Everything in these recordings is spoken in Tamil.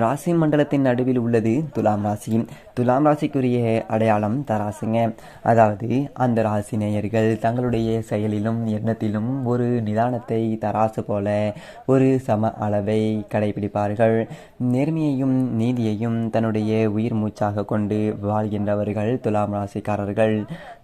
ராசி மண்டலத்தின் நடுவில் உள்ளது துலாம் ராசி. துலாம் ராசிக்குரிய அடையாளம் தராசுங்க. அதாவது அந்த ராசி நேயர்கள் தங்களுடைய செயலிலும் எண்ணத்திலும் ஒரு நிதானத்தை தராசு போல ஒரு சம அளவை கடைபிடிப்பார்கள். நேர்மையையும் நீதியையும் தன்னுடைய உயிர் மூச்சாக கொண்டு வாழ்கின்றவர்கள் துலாம் ராசிக்காரர்கள்.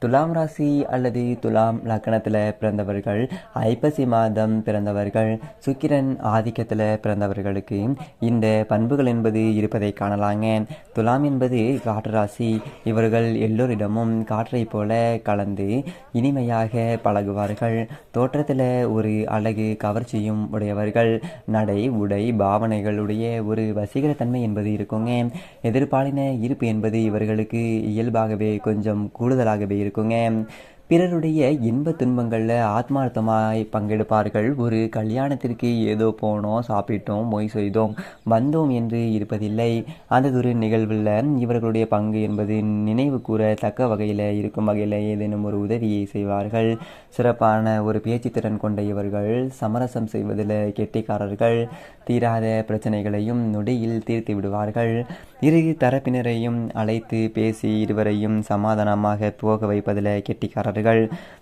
துலாம் ராசி அல்லது துலாம் லக்னத்தில் பிறந்தவர்கள், ஐப்பசி மாதம் பிறந்தவர்கள், சுக்கிரன் ஆதிக்கத்தில் பிறந்தவர்களுக்கு இந்த பண்புகள் என்பது இருப்பதை காணலாங்க. துலாம் என்பது காற்று ராசி. இவர்கள் எல்லோரிடமும் காற்றை போல கலந்து இனிமையாக பழகுவார்கள். தோற்றத்தில் ஒரு அழகு கவர்ச்சியும் உடையவர்கள். நடை உடை பாவனைகளுடைய ஒரு வசீகரத்தன்மை என்பது இருக்குங்க. எதிர்பாலின இருப்பு என்பது இவர்களுக்கு இயல்பாகவே கொஞ்சம் கூடுதலாகவே இருக்குங்க. பிறருடைய இன்ப துன்பங்களில் ஆத்மார்த்தமாய் பங்கெடுப்பார்கள். ஒரு கல்யாணத்திற்கு ஏதோ போனோம், சாப்பிட்டோம், மொய் செய்தோம், வந்தோம் என்று இருப்பதில்லை. அந்ததொரு நிகழ்வில் இவர்களுடைய பங்கு என்பது நினைவு கூற தக்க வகையில் இருக்கும் வகையில் ஏதேனும் ஒரு உதவியை செய்வார்கள். சிறப்பான ஒரு பேச்சு திறன் கொண்ட இவர்கள் சமரசம் செய்வதில் கெட்டிக்காரர்கள். தீராத பிரச்சனைகளையும் நொடியில் தீர்த்து விடுவார்கள். இரு தரப்பினரையும் அழைத்து பேசி இருவரையும் சமாதானமாக போக வைப்பதில் கெட்டிக்காரர்கள்.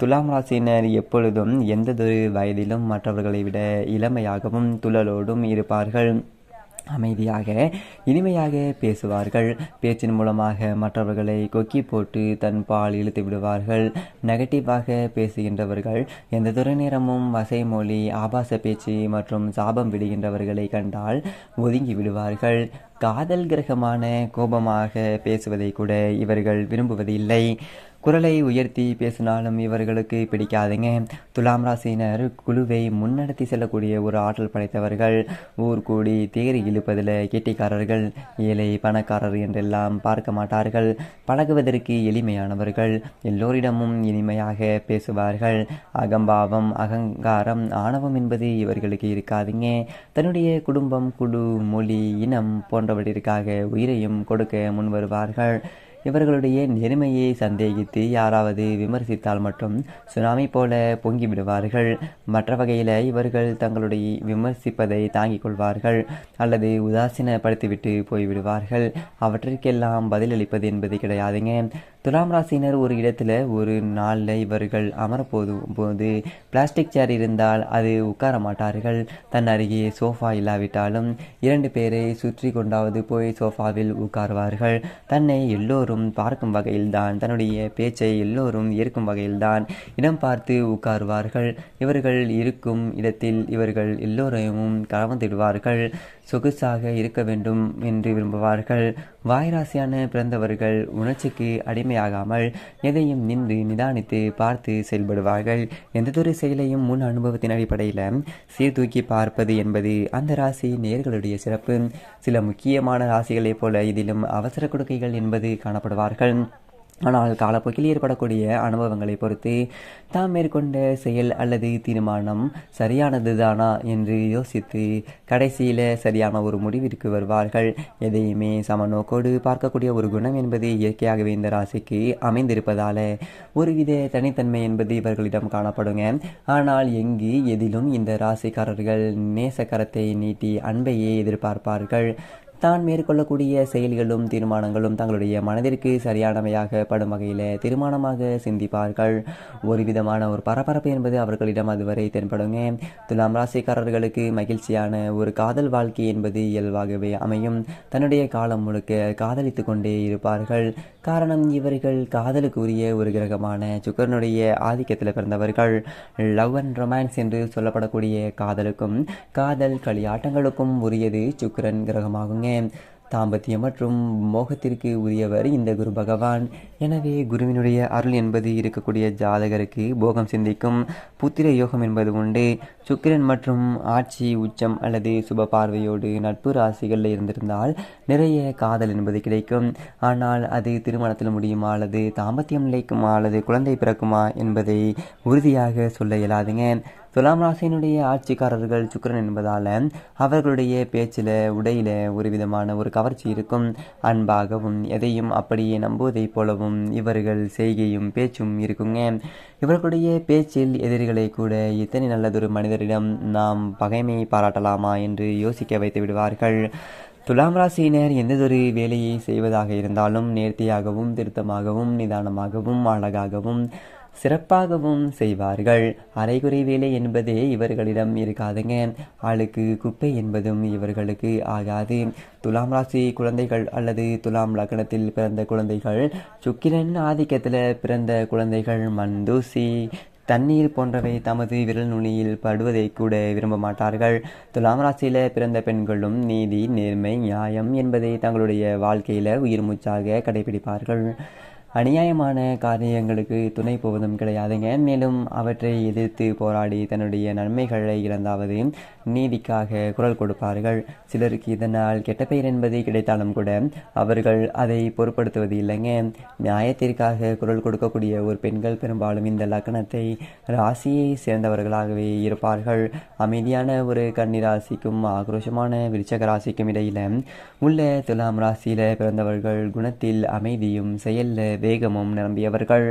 துலாம் ராசியினர் எப்பொழுதும் எந்ததொரு வயதிலும் மற்றவர்களை விட இளமையாகவும் துள்ளலோடும் இருப்பார்கள். அமைதியாக இனிமையாக பேசுவார்கள். பேச்சின் மூலமாக மற்றவர்களை கொக்கி போட்டு தன் பால் இழுத்து விடுவார்கள். நெகட்டிவாக பேசுகின்றவர்கள் எந்ததொரு நேரமும் வசைமொழி, ஆபாச பேச்சு மற்றும் சாபம் விடுகின்றவர்களை கண்டால் ஒதுங்கி விடுவார்கள். காதல் கிரகமான கோபமாக பேசுவதை கூட இவர்கள் விரும்புவதில்லை. குரலை உயர்த்தி பேசினாலும் இவர்களுக்கு பிடிக்காதுங்க. துலாம் ராசியினர் குழுவை முன்னெடுத்து செல்லக்கூடிய ஒரு ஆற்றல் படைத்தவர்கள். ஊர் கூடி தேறி இழுப்பதில் கெட்டிக்காரர்கள். ஏழை பணக்காரர் என்றெல்லாம் பார்க்க மாட்டார்கள். பழகுவதற்கு எளிமையானவர்கள். எல்லோரிடமும் இனிமையாக பேசுவார்கள். அகம்பாவம், அகங்காரம், ஆணவம் என்பது இவர்களுக்கு இருக்காதுங்க. தன்னுடைய குடும்பம், குழு, மொழி, இனம் போன்றவற்றிற்காக உயிரையும் கொடுக்க முன்வருவார்கள். இவர்களுடைய நேர்மையை சந்தேகித்து யாராவது விமர்சித்தால் மட்டும் சுனாமி போல பொங்கி விடுவார்கள். மற்ற வகையில் இவர்கள் தங்களுடைய விமர்சிப்பதை தாங்கிக் கொள்வார்கள் அல்லது உதாசீனப்படுத்திவிட்டு போய்விடுவார்கள். அவற்றிற்கெல்லாம் பதிலளிப்பது என்பது கிடையாதுங்க. துலாம் ராசியினர் ஒரு இடத்துல ஒரு நாளில் இவர்கள் போது பிளாஸ்டிக் சேர் இருந்தால் அது உட்கார மாட்டார்கள். தன் அருகே சோஃபா இல்லாவிட்டாலும் 2 பேரை சுற்றி கொண்டாவது போய் சோஃபாவில் உட்காருவார்கள். தன்னை எல்லோரும் பார்க்கும் வகையில்தான், தன்னுடைய பேச்சை எல்லோரும் ஏற்கும் வகையில்தான் இடம் பார்த்து உட்காருவார்கள். இவர்கள் இருக்கும் இடத்தில் இவர்கள் எல்லோரையும் கவர்ந்திடுவார்கள். சொகுசாக இருக்க வேண்டும் என்று விரும்புவார்கள். வாய்ராசியான பிறந்தவர்கள் உணர்ச்சிக்கு அடிமையாகாமல் எதையும் நின்று நிதானித்து பார்த்து செயல்படுவார்கள். எந்ததொரு செயலையும் முன் அனுபவத்தின் அடிப்படையில் சீர்தூக்கி பார்ப்பது என்பது அந்த ராசி நேயர்களுடைய சிறப்பு. சில முக்கியமான ராசிகளைப் போல இதிலும் அவசர கொடுக்கைகள் என்பது காணப்படுவார்கள். ஆனால் காலப்போக்கில் ஏற்படக்கூடிய அனுபவங்களை பொறுத்து தாம் மேற்கொண்ட செயல் அல்லது தீர்மானம் சரியானது தானா என்று யோசித்து கடைசியில் சரியான ஒரு முடிவிற்கு வருவார்கள். எதையுமே சமநோக்கோடு பார்க்கக்கூடிய ஒரு குணம் என்பது இயற்கையாகவே இந்த ராசிக்கு அமைந்திருப்பதால ஒருவித தனித்தன்மை என்பது இவர்களிடம் காணப்படுங்க. ஆனால் எங்கு எதிலும் இந்த ராசிக்காரர்கள் நேசக்கரத்தை நீட்டி அன்பையே எதிர்பார்ப்பார்கள். தான் மேற்கொள்ளக்கூடிய செயல்களும் தீர்மானங்களும் தங்களுடைய மனதிற்கு சரியானவையாக படும் வகையில் தீர்மானமாக சிந்திப்பார்கள். ஒரு விதமான ஒரு பரபரப்பு என்பது அவர்களிடம் அதுவரை தென்படுங்க. துலாம் ராசிக்காரர்களுக்கு மகிழ்ச்சியான ஒரு காதல் வாழ்க்கை என்பது இயல்பாகவே அமையும். தன்னுடைய காலம் முழுக்க காதலித்து கொண்டே இருப்பார்கள். காரணம், இவர்கள் காதலுக்கு உரிய ஒரு கிரகமான சுக்கிரனுடைய ஆதிக்கத்தில் பிறந்தவர்கள். லவ் அண்ட் ரொமான்ஸ் என்று சொல்லப்படக்கூடிய காதலுக்கும் காதல் களியாட்டங்களுக்கும் உரியது சுக்கிரன் கிரகமாகுங்க. தாம்பத்தியம் மற்றும் மோகத்திற்கு உரியவர் இந்த குரு பகவான். எனவே குருவினுடைய அருள் என்பது இருக்கக்கூடிய ஜாதகருக்கு போகம் சிந்திக்கும் புத்திர யோகம் என்பது உண்டு. சுக்கிரன் மற்றும் ஆட்சி, உச்சம் அல்லது சுப பார்வையோடு நட்பு ராசிகளில் இருந்திருந்தால் நிறைய காதல் என்பது கிடைக்கும். ஆனால் அது திருமணத்தில் முடியுமா அல்லது தாம்பத்தியம் நிலைக்குமா அல்லது குழந்தை பிறக்குமா என்பதை உறுதியாக சொல்ல இயலாதுங்க. துலாம் ராசியினுடைய ஆட்சிக்காரர்கள் சுக்கிரன் என்பதால் அவர்களுடைய பேச்சில், உடையில ஒரு விதமான ஒரு கவர்ச்சி இருக்கும். அன்பாகவும் எதையும் அப்படியே நம்புவதைப் போலவும் இவர்கள் செய்கையும் பேச்சும் இருக்குங்க. இவர்களுடைய பேச்சில் எதிரிகளை கூட இத்தனை நல்லதொரு மனிதரிடம் நாம் பகைமை பாராட்டலாமா என்று யோசிக்க வைத்து விடுவார்கள். துலாம் ராசியினர் எந்ததொரு வேலையை செய்வதாக இருந்தாலும் நேர்த்தியாகவும் திருத்தமாகவும் நிதானமாகவும் அழகாகவும் சிறப்பாகவும் செய்வார்கள். அரைகுறை வேலை என்பதே இவர்களிடம் இருக்காதுங்க. ஆளுக்கு குப்பை என்பதும் இவர்களுக்கு ஆகாது. துலாம் ராசி குழந்தைகள் அல்லது துலாம் லக்னத்தில் பிறந்த குழந்தைகள், சுக்கிரன் ஆதிக்கத்தில் பிறந்த குழந்தைகள் மண், தூசி, தண்ணீர் போன்றவை தமது விரல் நுனியில் படுவதை கூட விரும்ப மாட்டார்கள். துலாம் ராசியில் பிறந்த பெண்களும் நீதி, நேர்மை, நியாயம் என்பதை தங்களுடைய வாழ்க்கையில் உயிர் மூச்சாக கடைபிடிப்பார்கள். அநியாயமான காரியங்களுக்கு துணை போவதும் கிடையாதுங்க. மேலும் அவற்றை எதிர்த்து போராடி தன்னுடைய நன்மைகளை இழந்தாவது நீதிக்காக குரல் கொடுப்பார்கள். சிலருக்கு இதனால் கெட்ட பெயர் என்பது கிடைத்தாலும் கூட அவர்கள் அதை பொருட்படுத்துவது இல்லைங்க. நியாயத்திற்காக குரல் கொடுக்கக்கூடிய ஒரு பெண்கள் பெரும்பாலும் இந்த லக்னத்தை ராசியை சேர்ந்தவர்களாகவே இருப்பார்கள். அமைதியான ஒரு கன்னி ராசிக்கும் ஆக்ரோஷமான விருச்சக ராசிக்கும் இடையில உள்ள துலாம் ராசியில பிறந்தவர்கள் குணத்தில் அமைதியும் செயல்ல வேகமும் நிரம்பியவர்கள்.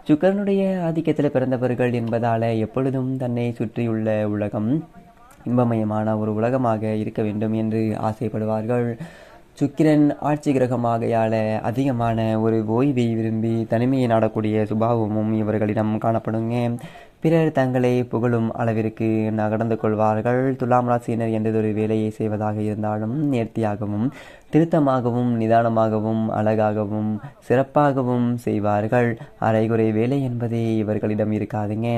சுக்கிரனுடைய ஆதிக்கத்தில் பிறந்தவர்கள் என்பதால எப்பொழுதும் தன்னை சுற்றியுள்ள உலகம் இன்பமயமான ஒரு உலகமாக இருக்க வேண்டும் என்று ஆசைப்படுவார்கள். சுக்கிரன் ஆட்சி கிரகமாகையால அதிகமான ஒரு ஓய்வை விரும்பி தனிமையை நாடக்கூடிய சுபாவமும் இவர்களிடம் காணப்படுங்க. பிறர் தங்களை புகழும் அளவிற்கு நடந்து கொள்வார்கள். துலாம் ராசியினர் எந்ததொரு வேலையை செய்வதாக இருந்தாலும் நேர்த்தியாகவும் திருத்தமாகவும் நிதானமாகவும் அழகாகவும் சிறப்பாகவும் செய்வார்கள். அரைகுறை வேலை என்பதே இவர்களிடம் இருக்காதுங்க.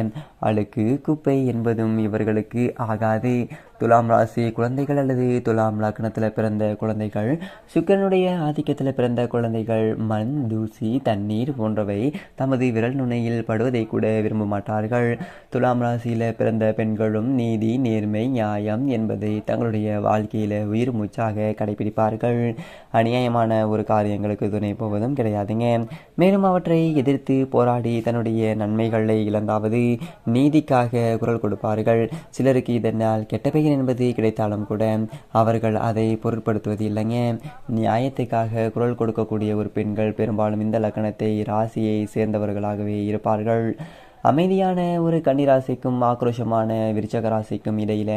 அழுக்கு குப்பை என்பதும் இவர்களுக்கு ஆகாது. துலாம் ராசி குழந்தைகள் அல்லது துலாம் லக்னத்தில் பிறந்த குழந்தைகள், சுக்கிரனுடைய ஆதிக்கத்தில் பிறந்த குழந்தைகள் மண், தூசி, தண்ணீர் போன்றவை தமது விரல் நுனையில் படுவதை கூட விரும்ப மாட்டார்கள். துலாம் ராசியில் பிறந்த பெண்களும் நீதி, நேர்மை, நியாயம் என்பதை தங்களுடைய வாழ்க்கையில் உயிர் மூச்சாக கடைபிடிப்பார்கள். அநியாயமான ஒரு காரியங்களுக்கு துணை போவதும் கிடையாதுங்க. மேலும் அவற்றை எதிர்த்து போராடி தன்னுடைய நன்மைகளை இழந்தாவது நீதிக்காக குரல் கொடுப்பார்கள். சிலருக்கு இதனால் கெட்ட பெயர் என்பது கிடைத்தாலும் கூட அவர்கள் அதை பொருட்படுத்துவது இல்லைங்க. நியாயத்துக்காக குரல் கொடுக்கக்கூடிய ஒரு பெண்கள் பெரும்பாலும் இந்த லக்னத்தை ராசியை சேர்ந்தவர்களாகவே இருப்பார்கள். அமைதியான ஒரு கன்னிராசிக்கும் ஆக்ரோஷமான விருச்சக ராசிக்கும் இடையில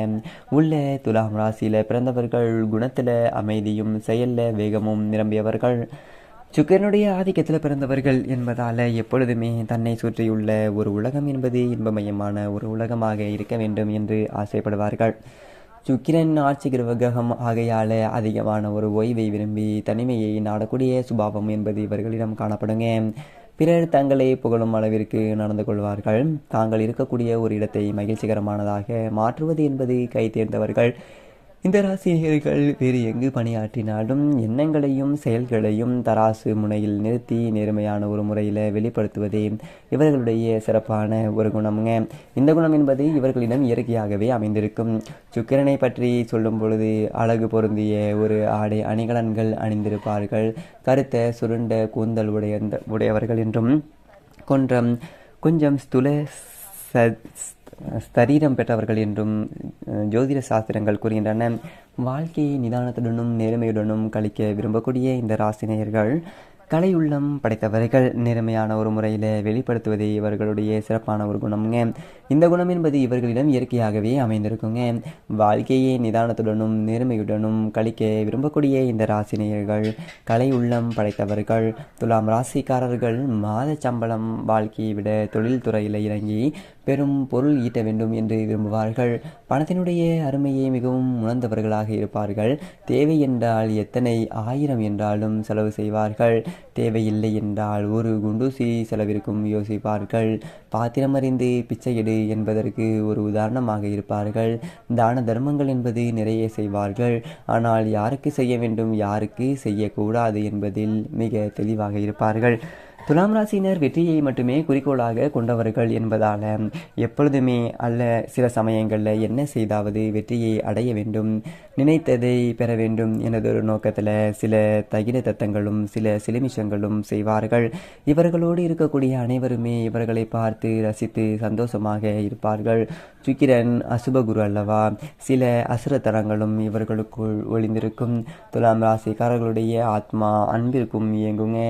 உள்ள துலாம் ராசியில பிறந்தவர்கள் குணத்துல அமைதியும் செயல்ல வேகமும் நிரம்பியவர்கள். சுக்கிரனுடைய ஆதிக்கத்தில் பிறந்தவர்கள் என்பதால் எப்பொழுதுமே தன்னை சுற்றியுள்ள ஒரு உலகம் என்பது இன்பமயமான ஒரு உலகமாக இருக்க வேண்டும் என்று ஆசைப்படுவார்கள். சுக்கிரன் ஆட்சி கிரகம் ஆகையால அதிகமான ஒரு ஓய்வை விரும்பி தனிமையை நாடக்கூடிய சுபாவம் என்பது இவர்களிடம் காணப்படுங்க. பிறர் தங்களை புகழும் அளவிற்கு நடந்து கொள்வார்கள். தாங்கள் இருக்கக்கூடிய ஒரு இடத்தை மகிழ்ச்சிகரமானதாக மாற்றுவது என்பது கை தேர்ந்தவர்கள். இந்த ராசினியர்கள் வேறு எங்கு பணியாற்றினாலும் எண்ணங்களையும் செயல்களையும் தராசு முனையில் நிறுத்தி நேர்மையான ஒரு முறையில் வெளிப்படுத்துவதே இவர்களுடைய சிறப்பான ஒரு குணம்ங்க. இந்த குணம் என்பது இவர்களிடம் இயற்கையாகவே அமைந்திருக்கும். சுக்கிரனை பற்றி சொல்லும் பொழுது அழகு பொருந்திய ஒரு ஆடை அணிகலன்கள் அணிந்திருப்பார்கள். கருத்த சுருண்ட கூந்தல் உடையவர்கள் என்றும் கொஞ்சம் ஸ்துல ஸ்தரீரம் பெற்றவர்கள் என்றும் ஜோதிட சாஸ்திரங்கள் கூறுகின்றன. வாழ்க்கையை நிதானத்துடனும் நேர்மையுடனும் கழிக்க விரும்பக்கூடிய இந்த ராசினியர்கள் கலையுள்ளம் படைத்தவர்கள். நேர்மையான ஒரு முறையில் வெளிப்படுத்துவதே இவர்களுடைய சிறப்பான ஒரு குணம்ங்க. இந்த குணம் என்பது இவர்களிடம் இயற்கையாகவே அமைந்திருக்குங்க. வாழ்க்கையை நிதானத்துடனும் நேர்மையுடனும் கழிக்க விரும்பக்கூடிய இந்த ராசினியர்கள் கலை உள்ளம் படைத்தவர்கள். துலாம் ராசிக்காரர்கள் மாத சம்பளம் வாழ்க்கையை விட தொழில் துறையில் இறங்கி பெரும் பொருள் ஈட்ட வேண்டும் என்று விரும்புவார்கள். பணத்தினுடைய அருமையை மிகவும் உணர்ந்தவர்களாக இருப்பார்கள். தேவை என்றால் எத்தனை 1000 என்றாலும் செலவு செய்வார்கள். தேவையில்லை என்றால் ஒரு குண்டூசி செலவிற்கும் யோசிப்பார்கள். பாத்திரம் அறிந்து பிச்சை எடு என்பதற்கு ஒரு உதாரணமாக இருப்பார்கள். தான தர்மங்கள் என்பது நிறைய செய்வார்கள். ஆனால் யாருக்கு செய்ய வேண்டும் யாருக்கு செய்யக்கூடாது என்பதில் மிக தெளிவாக இருப்பார்கள். துலாம் ராசியினர் வெற்றியை மட்டுமே குறிக்கோளாக கொண்டவர்கள் என்பதால் எப்பொழுதுமே அல்ல சில சமயங்களில் என்ன செய்தாவது வெற்றியை அடைய வேண்டும், நினைத்ததை பெற வேண்டும் எனதொரு நோக்கத்தில் சில தகிட தத்தங்களும் சில சிலிமிஷங்களும் செய்வார்கள். இவர்களோடு இருக்கக்கூடிய அனைவருமே இவர்களை பார்த்து ரசித்து சந்தோஷமாக இருப்பார்கள். சுக்கிரன் அசுபகுரு அல்லவா, சில அசுரத்தனங்களும் இவர்களுக்குள் ஒளிந்திருக்கும். துலாம் ராசிக்காரர்களுடைய ஆத்மா அன்பிற்கும் இயங்குங்க.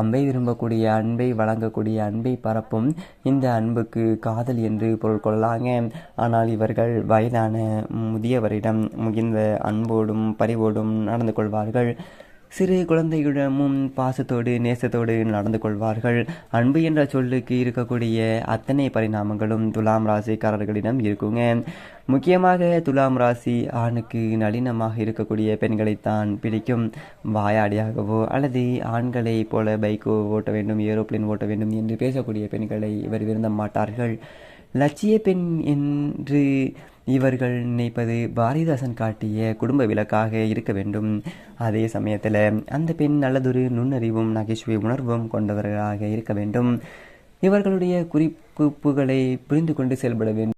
அம்பை விரும்பக்கூடிய அன்பை வழங்கக்கூடிய அன்பை பரப்பும் இந்த அன்புக்கு காதல் என்று பொருள் கொள்ளலாங்க. ஆனால் இவர்கள் வயதான முதியவரிடம் மிகுந்த அன்போடும் பரிவோடும் நடந்து கொள்வார்கள். சிறு குழந்தைகளிடமும் பாசத்தோடு நேசத்தோடு நடந்து கொள்வார்கள். அன்பு என்ற சொல்லுக்கு இருக்கக்கூடிய அத்தனை பரிணாமங்களும் துலாம் ராசிக்காரர்களிடம் இருக்குங்க. முக்கியமாக துலாம் ராசி ஆணுக்கு நளினமாக இருக்கக்கூடிய பெண்களைத்தான் பிடிக்கும். வாயாடியாகவோ அல்லது ஆண்களை போல பைக்கோ ஓட்ட வேண்டும், ஏரோப்ளேன் ஓட்ட வேண்டும் என்று பேசக்கூடிய பெண்களை இவர் விரும்ப மாட்டார்கள். லட்சிய பெண் என்று இவர்கள் நினைப்பது பாரதிதாசன் காட்டிய குடும்ப விளக்காக இருக்க வேண்டும். அதே சமயத்தில் அந்த பெண் நல்லதொரு நுண்ணறிவும் நகைச்சுவை உணர்வும் கொண்டவர்களாக இருக்க வேண்டும். இவர்களுடைய குறிப்புகளை புரிந்து கொண்டு செயல்பட வேண்டும்.